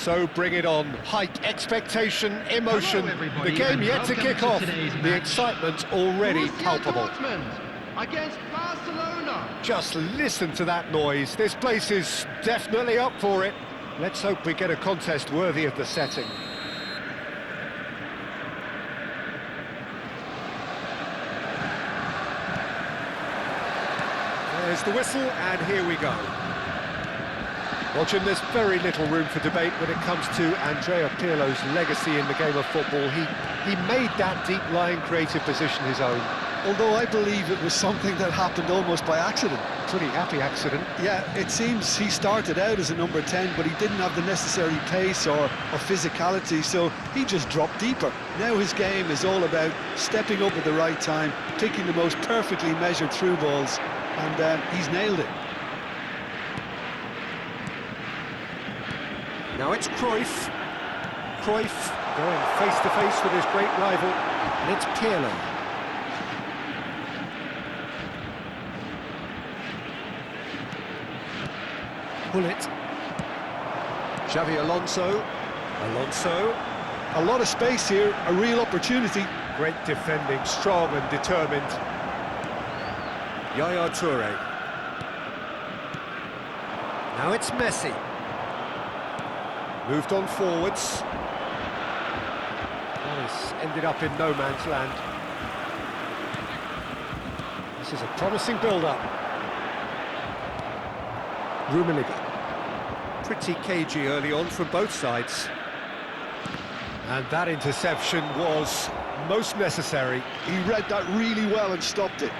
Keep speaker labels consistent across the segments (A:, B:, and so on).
A: So bring it on. Height, expectation, emotion. The game yet to kick off. The excitement already palpable.
B: Against Barcelona.
A: Just listen to that noise. This place is definitely up for it. Let's hope we get a contest worthy of the setting. There's the whistle, and here we go. Well, Jim, there's very little room for debate when it comes to Andrea Pirlo's legacy in the game of football. He made that deep-lying creative position his own.
C: Although I believe it was something that happened almost by accident.
A: Pretty happy accident.
C: Yeah, it seems he started out as a number 10, but he didn't have the necessary pace or physicality, so he just dropped deeper. Now his game is all about stepping up at the right time, picking the most perfectly measured through balls, and he's nailed it.
A: Now it's Cruyff. Cruyff going face-to-face with his great rival, and it's Pirlo. Bullet. Xavi Alonso. Alonso.
C: A lot of space here, a real opportunity.
A: Great defending, strong and determined. Yaya Toure. Now it's Messi. Moved on forwards. Nice, ended up in no man's land. This is a promising build-up. Rummenigge. Pretty cagey early on from both sides. And that interception was most necessary.
C: He read that really well and stopped it.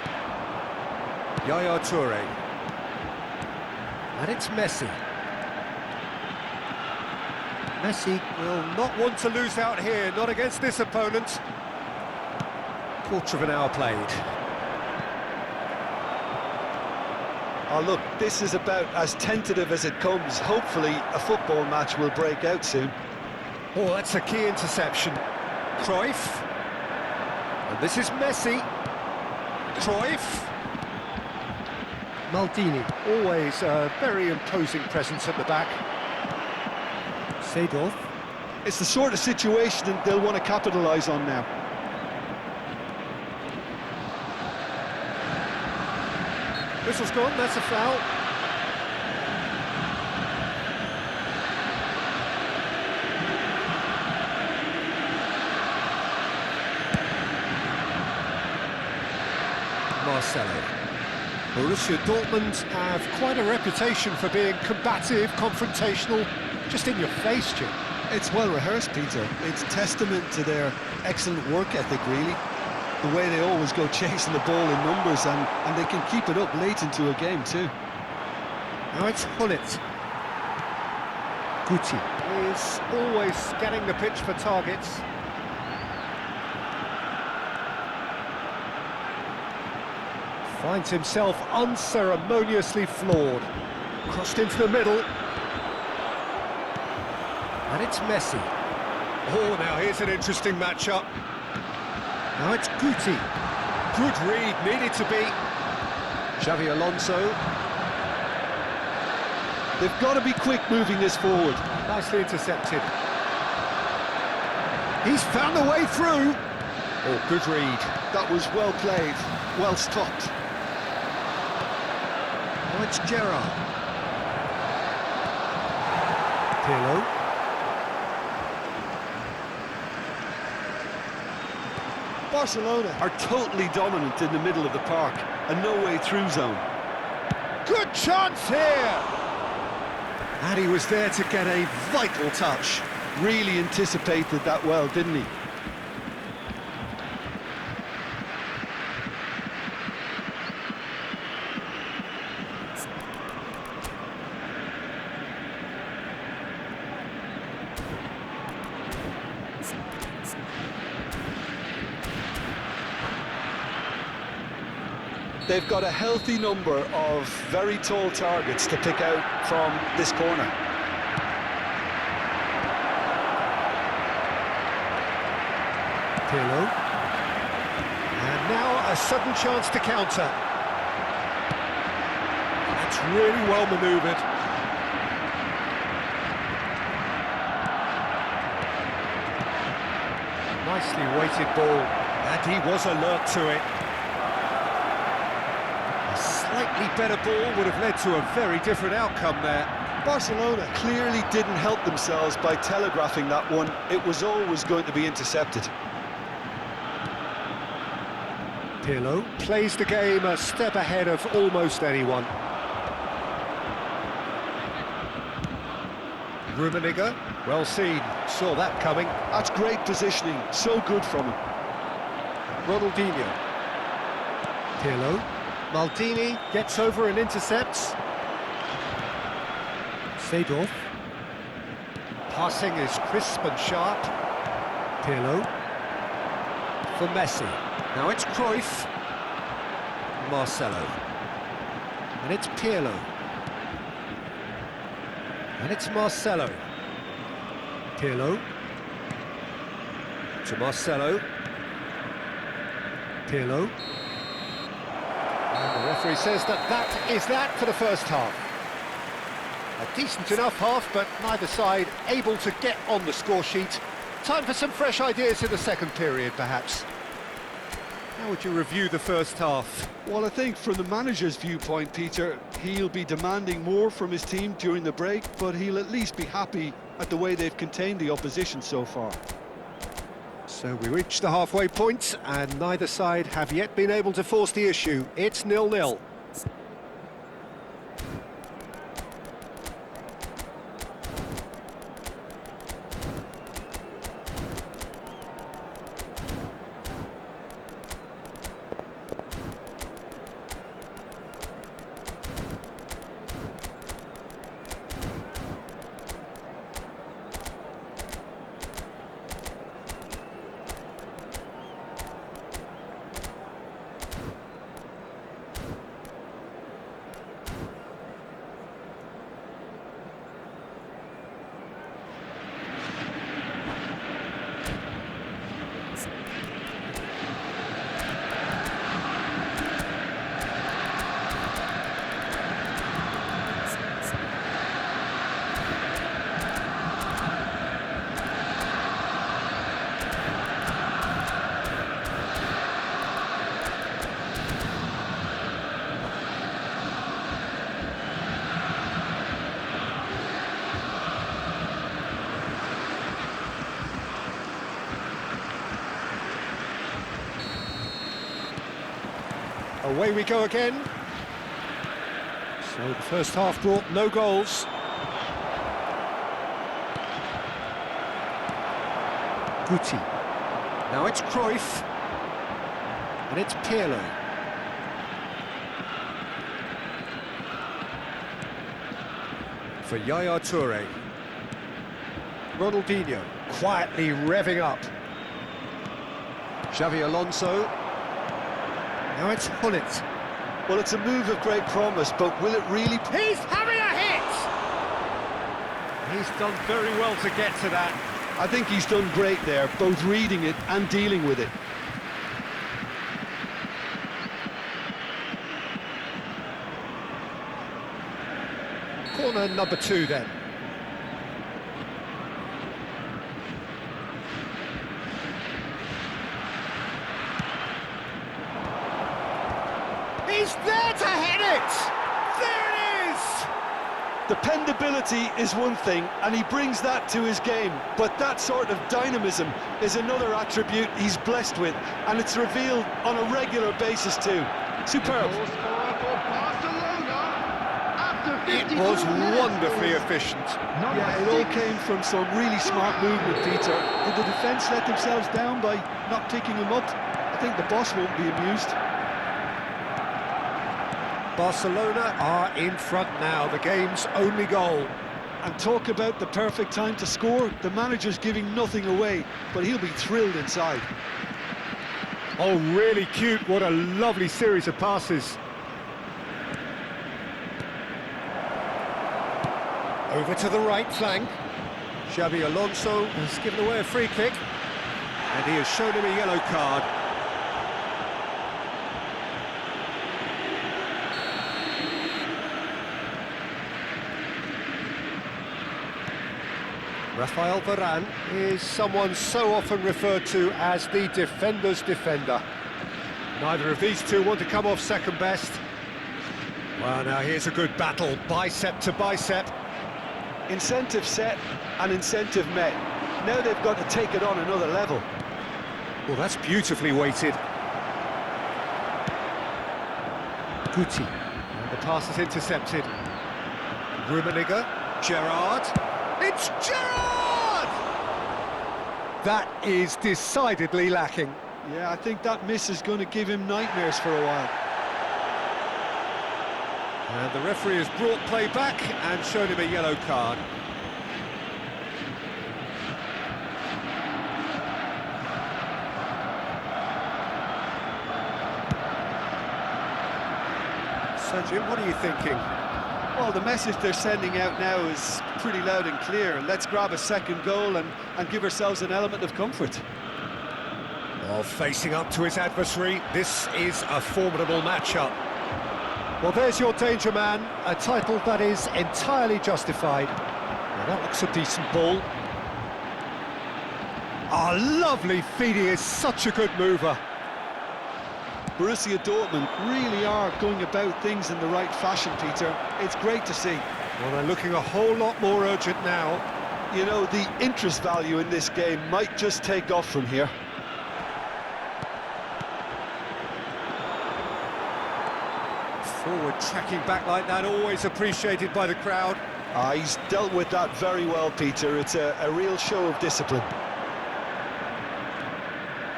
A: Yaya Toure. And it's Messi. Messi will not want to lose out here, not against this opponent. Quarter of an hour played.
C: Oh, look, this is about as tentative as it comes. Hopefully, a football match will break out soon.
A: Oh, that's a key interception. Cruyff. And this is Messi. Cruyff. Maldini. Always a very imposing presence at the back. Seedorf.
C: It's the sort of situation that they'll want to capitalise on now.
A: Whistle's gone, that's a foul. Marcelo. Borussia Dortmund have quite a reputation for being combative, confrontational, just in your face, Jim.
C: It's well rehearsed, Peter. It's testament to their excellent work ethic, really. The way they always go chasing the ball in numbers, and they can keep it up late into a game too.
A: Now it's Bullet. Guti is always scanning the pitch for targets. Finds himself unceremoniously floored. Crossed into the middle. And it's Messi. Oh, now here's an interesting matchup. Now it's Guti. Good read, needed to be. Xavi Alonso.
C: They've got to be quick moving this forward.
A: Nicely intercepted. He's found the way through. Oh, good read.
C: That was well played, well stopped.
A: Now it's Gerrard. Pirlo.
C: Barcelona are totally dominant in the middle of the park, a no-way-through zone.
A: Good chance here! And he was there to get a vital touch.
C: Really anticipated that well, didn't he? They've got a healthy number of very tall targets to pick out from this corner.
A: Pirlo. And now a sudden chance to counter. That's really well manoeuvred. Nicely weighted ball, and he was alert to it. A slightly better ball would have led to a very different outcome there.
C: Barcelona clearly didn't help themselves by telegraphing that one. It was always going to be intercepted.
A: Pirlo plays the game a step ahead of almost anyone. Rummenigge, well seen, saw that coming.
C: That's great positioning, so good from him.
A: Ronaldinho. Pirlo. Maldini gets over and intercepts. Seedorf. Passing is crisp and sharp. Pirlo. For Messi. Now it's Cruyff. Marcelo. And it's Pirlo. And it's Marcelo. Pirlo. To Marcelo. Pirlo. And the referee says that is that for the first half. A decent enough half, but neither side able to get on the score sheet. Time for some fresh ideas in the second period, perhaps. How would you review the first half?
C: Well, I think from the manager's viewpoint, Peter, he'll be demanding more from his team during the break, but he'll at least be happy at the way they've contained the opposition so far.
A: So we reach the halfway point, and neither side have yet been able to force the issue. It's 0-0. Away we go again. So the first half brought no goals. Guti. Now it's Cruyff. And it's Pirlo. For Yaya Toure. Ronaldinho quietly revving up. Xavi Alonso. Now it's Hullet.
C: Well, it's a move of great promise, but will it really...
A: He's having a hit! He's done very well to get to that.
C: I think he's done great there, both reading it and dealing with it.
A: Corner number 2 then. He's there to hit it! There it is!
C: Dependability is one thing, and he brings that to his game, but that sort of dynamism is another attribute he's blessed with, and it's revealed on a regular basis too. Superb.
A: It was wonderfully efficient.
C: Yeah, it all came from some really smart movement, Peter. Did the defence let themselves down by not picking him up? I think the boss won't be amused.
A: Barcelona are in front now, the game's only goal.
C: And talk about the perfect time to score. The manager's giving nothing away, but he'll be thrilled inside.
A: Oh, really cute. What a lovely series of passes. Over to the right flank. Xavi Alonso has given away a free kick. And he has shown him a yellow card. Rafael Varane is someone so often referred to as the defender's defender. Neither of these two want to come off second best. Well, now here's a good battle, bicep to bicep.
C: Incentive set and incentive met. Now they've got to take it on another level.
A: Well, that's beautifully weighted. Guti. And the pass is intercepted. Rummenigge. Gerrard. It's Gerrard! That is decidedly lacking.
C: Yeah, I think that miss is going to give him nightmares for a while.
A: And the referee has brought play back and shown him a yellow card. So, Jim, what are you thinking?
C: Well, the message they're sending out now is pretty loud and clear. Let's grab a second goal and give ourselves an element of comfort.
A: Well, facing up to his adversary, this is a formidable matchup. Well, there's your danger man, a title that is entirely justified. Well, that looks a decent ball. Lovely feed, he is such a good mover.
C: Borussia Dortmund really are going about things in the right fashion, Peter. It's great to see.
A: Well, they're looking a whole lot more urgent now.
C: You know, the interest value in this game might just take off from here.
A: Forward tracking back like that, always appreciated by the crowd.
C: He's dealt with that very well, Peter. It's a real show of discipline.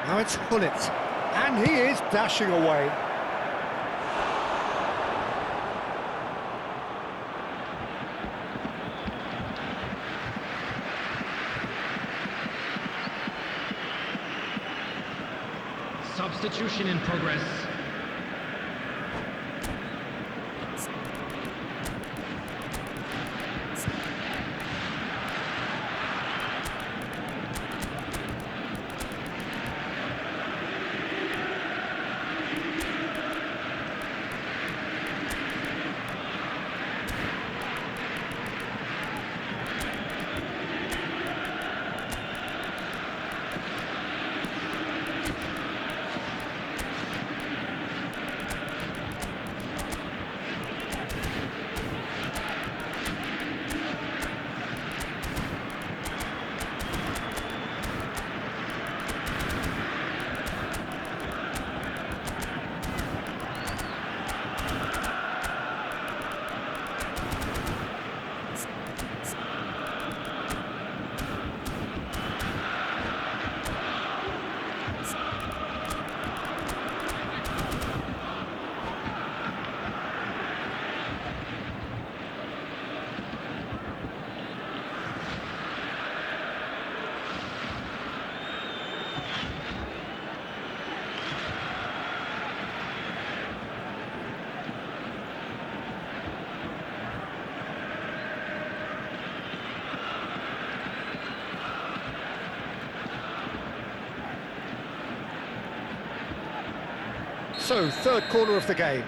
A: Now it's Gullit, and he is dashing away.
B: Substitution in progress.
A: So, third corner of the game.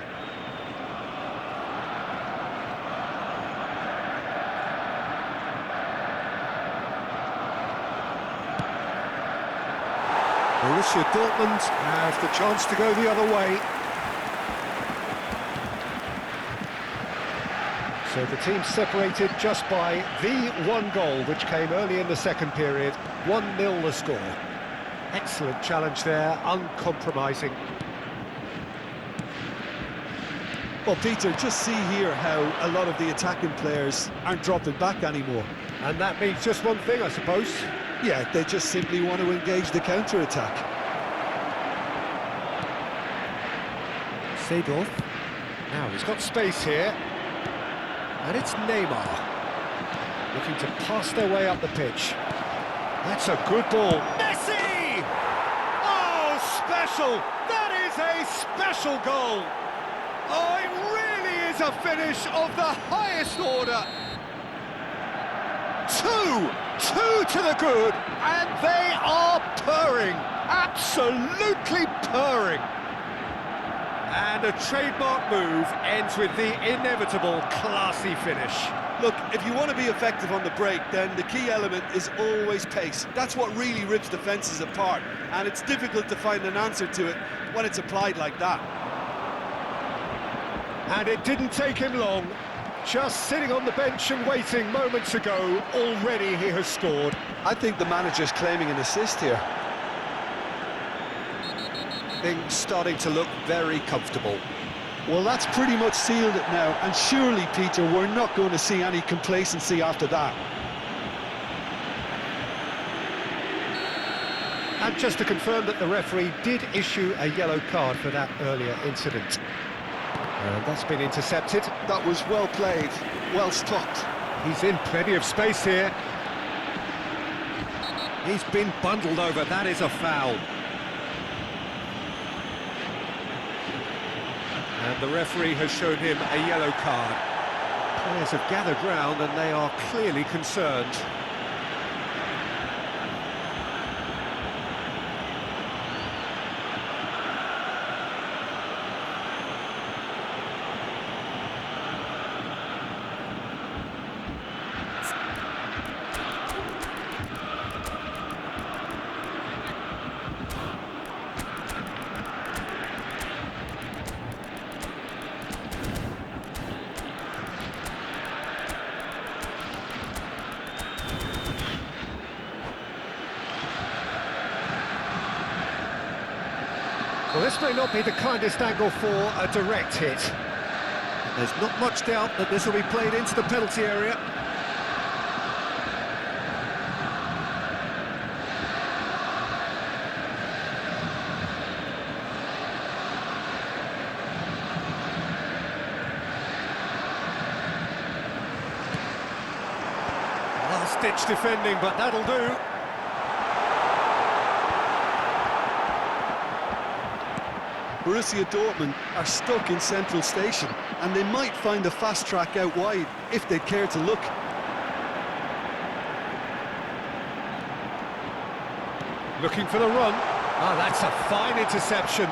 A: Borussia Dortmund have the chance to go the other way. So the team separated just by the one goal, which came early in the second period. 1-0 the score. Excellent challenge there, uncompromising.
C: Well, Peter, just see here how a lot of the attacking players aren't dropping back anymore.
A: And that means just one thing, I suppose.
C: Yeah, they just simply want to engage the counter-attack.
A: Seedorf. Now he's got space here. And it's Neymar. Looking to pass their way up the pitch. That's a good ball. Messi! Oh, special! That is a special goal! Oh, it really is a finish of the highest order. Two to the good, and they are purring, absolutely purring. And a trademark move ends with the inevitable classy finish.
C: Look, if you want to be effective on the break, then the key element is always pace. That's what really rips defences apart, and it's difficult to find an answer to it when it's applied like that.
A: And it didn't take him long. Just sitting on the bench and waiting moments ago, already he has scored.
C: I think the manager's claiming an assist here.
A: Things starting to look very comfortable.
C: Well, that's pretty much sealed it now, and surely, Peter, we're not going to see any complacency after that.
A: And just to confirm that the referee did issue a yellow card for that earlier incident. And that's been intercepted.
C: That was well played, well stopped.
A: He's in plenty of space here. He's been bundled over, that is a foul. And the referee has shown him a yellow card. Players have gathered round and they are clearly concerned. Well, this may not be the kindest angle for a direct hit. There's not much doubt that this will be played into the penalty area. Last-ditch defending, but that'll do.
C: Borussia Dortmund are stuck in Central Station, and they might find a fast track out wide if they'd care to look.
A: Looking for the run. Oh, that's a fine interception.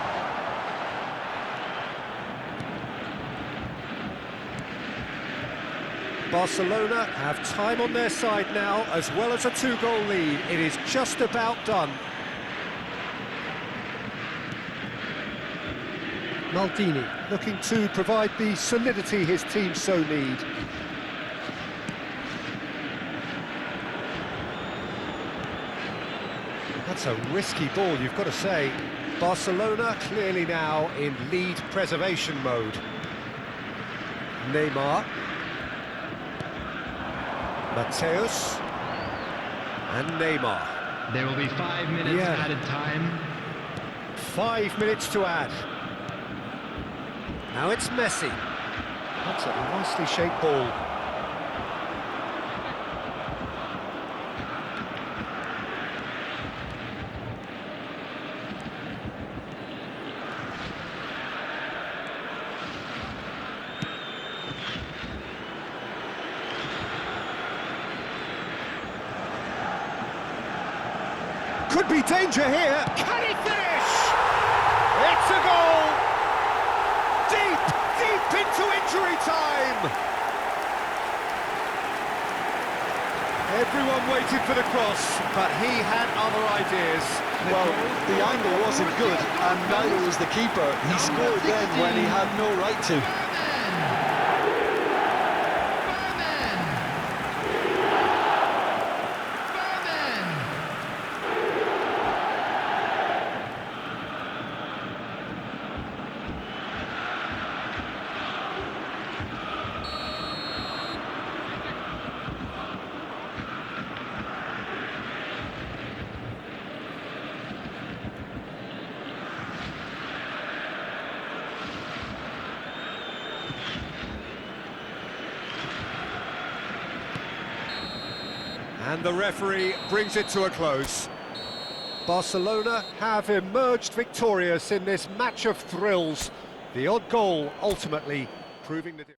A: Barcelona have time on their side now, as well as a two-goal lead. It is just about done. Maldini looking to provide the solidity his team so need. That's a risky ball, you've got to say. Barcelona clearly now in lead preservation mode. Neymar. Mateus. And Neymar.
B: There will be 5 minutes added time.
A: 5 minutes to add. Now it's Messi. That's a nicely shaped ball. Could be danger here. Can he finish? It's a goal. Deep into injury time! Everyone waited for the cross, but he had other ideas.
C: Well, the angle wasn't good, and neither was the keeper. He scored then when he had no right to.
A: And the referee brings it to a close. Barcelona have emerged victorious in this match of thrills. The odd goal ultimately proving the difference.